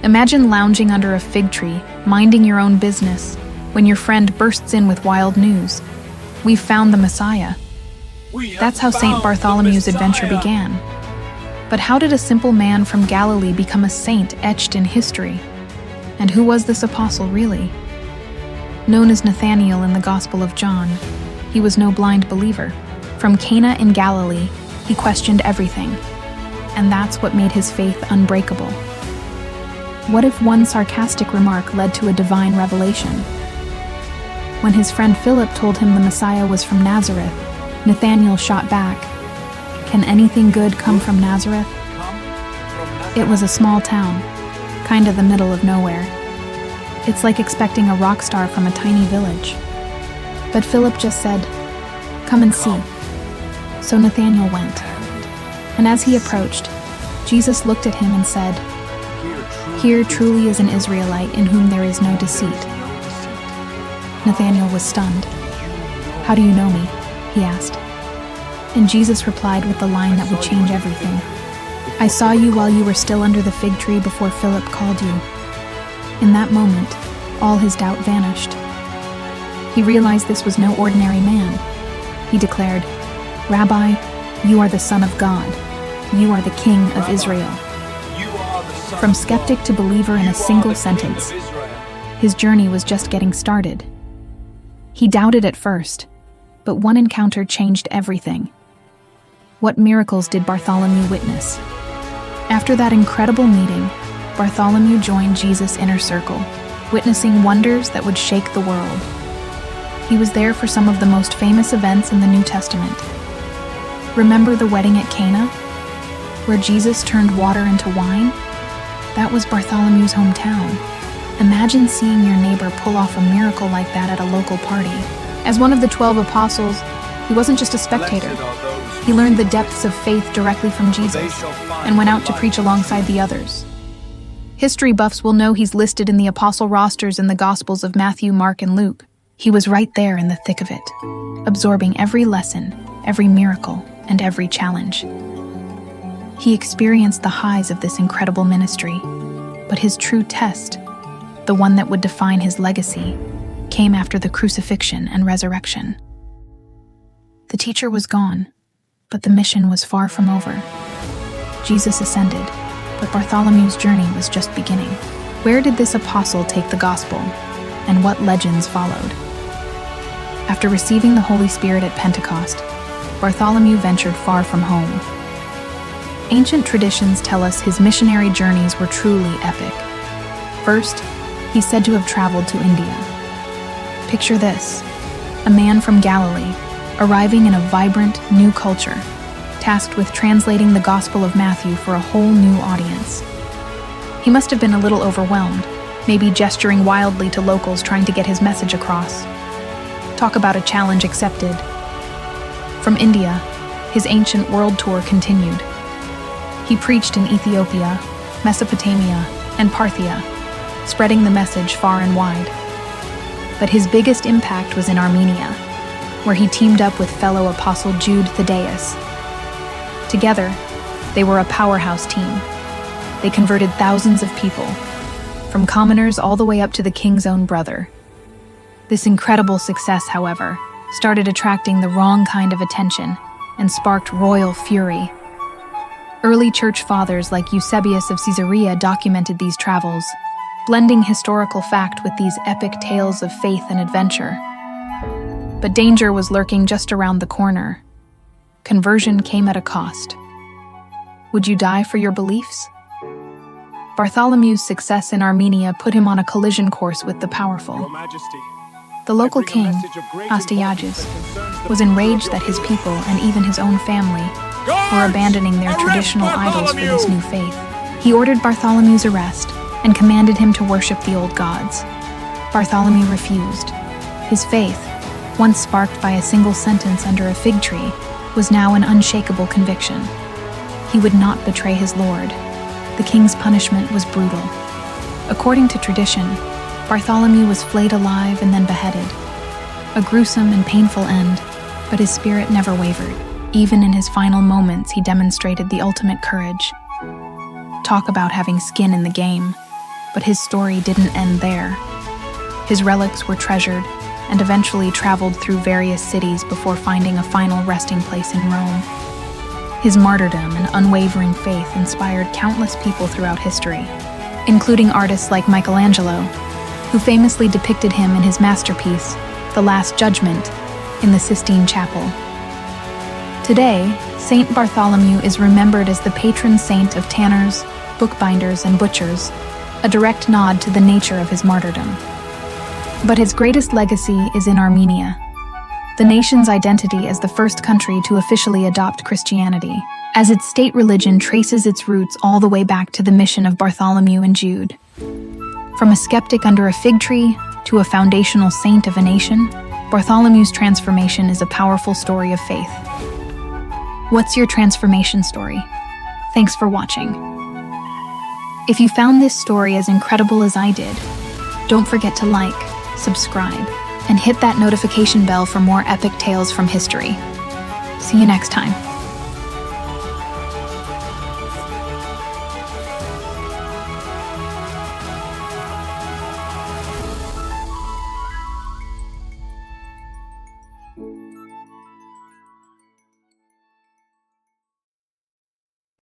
Imagine lounging under a fig tree, minding your own business, when your friend bursts in with wild news. We've found the Messiah. That's how Saint Bartholomew's adventure began. But how did a simple man from Galilee become a saint etched in history? And who was this apostle really? Known as Nathanael in the Gospel of John, he was no blind believer. From Cana in Galilee, he questioned everything. And that's what made his faith unbreakable. What if one sarcastic remark led to a divine revelation? When his friend Philip told him the Messiah was from Nazareth, Nathanael shot back, "Can anything good come from Nazareth?" It was a small town, kinda the middle of nowhere. It's like expecting a rock star from a tiny village. But Philip just said, "Come and see." So Nathanael went. And as he approached, Jesus looked at him and said, "Here truly is an Israelite in whom there is no deceit." Nathanael was stunned. "How do you know me?" he asked. And Jesus replied with the line that would change everything. "I saw you while you were still under the fig tree before Philip called you." In that moment, all his doubt vanished. He realized this was no ordinary man. He declared, "Rabbi, you are the Son of God. You are the King of Israel." From skeptic to believer in a single sentence, his journey was just getting started. He doubted at first, but one encounter changed everything. What miracles did Bartholomew witness? After that incredible meeting, Bartholomew joined Jesus' inner circle, witnessing wonders that would shake the world. He was there for some of the most famous events in the New Testament. Remember the wedding at Cana, where Jesus turned water into wine? That was Bartholomew's hometown. Imagine seeing your neighbor pull off a miracle like that at a local party. As one of the 12 apostles, he wasn't just a spectator. He learned the depths of faith directly from Jesus and went out to preach alongside the others. History buffs will know he's listed in the apostle rosters in the Gospels of Matthew, Mark, and Luke. He was right there in the thick of it, absorbing every lesson, every miracle, and every challenge. He experienced the highs of this incredible ministry, but his true test, the one that would define his legacy, came after the crucifixion and resurrection. The teacher was gone, but the mission was far from over. Jesus ascended, but Bartholomew's journey was just beginning. Where did this apostle take the gospel, and what legends followed? After receiving the Holy Spirit at Pentecost, Bartholomew ventured far from home. Ancient traditions tell us his missionary journeys were truly epic. First, he's said to have traveled to India. Picture this: a man from Galilee, arriving in a vibrant, new culture, tasked with translating the Gospel of Matthew for a whole new audience. He must have been a little overwhelmed, maybe gesturing wildly to locals trying to get his message across. Talk about a challenge accepted. From India, his ancient world tour continued. He preached in Ethiopia, Mesopotamia, and Parthia, spreading the message far and wide. But his biggest impact was in Armenia, where he teamed up with fellow apostle Jude Thaddeus. Together, they were a powerhouse team. They converted thousands of people, from commoners all the way up to the king's own brother. This incredible success, however, started attracting the wrong kind of attention and sparked royal fury. Early church fathers like Eusebius of Caesarea documented these travels, blending historical fact with these epic tales of faith and adventure. But danger was lurking just around the corner. Conversion came at a cost. Would you die for your beliefs? Bartholomew's success in Armenia put him on a collision course with the powerful. Your Majesty, The local king, Astyages, was enraged that his people and even his own family were abandoning their traditional idols for this new faith. He ordered Bartholomew's arrest and commanded him to worship the old gods. Bartholomew refused. His faith, once sparked by a single sentence under a fig tree, was now an unshakable conviction. He would not betray his Lord. The king's punishment was brutal. According to tradition, Bartholomew was flayed alive and then beheaded. A gruesome and painful end, but his spirit never wavered. Even in his final moments, he demonstrated the ultimate courage. Talk about having skin in the game. But his story didn't end there. His relics were treasured and eventually traveled through various cities before finding a final resting place in Rome. His martyrdom and unwavering faith inspired countless people throughout history, including artists like Michelangelo, who famously depicted him in his masterpiece, The Last Judgment, in the Sistine Chapel. Today, Saint Bartholomew is remembered as the patron saint of tanners, bookbinders, and butchers, a direct nod to the nature of his martyrdom. But his greatest legacy is in Armenia, the nation's identity as the first country to officially adopt Christianity, as its state religion traces its roots all the way back to the mission of Bartholomew and Jude. From a skeptic under a fig tree to a foundational saint of a nation, Bartholomew's transformation is a powerful story of faith. What's your transformation story? Thanks for watching. If you found this story as incredible as I did, don't forget to like, subscribe, and hit that notification bell for more epic tales from history. See you next time.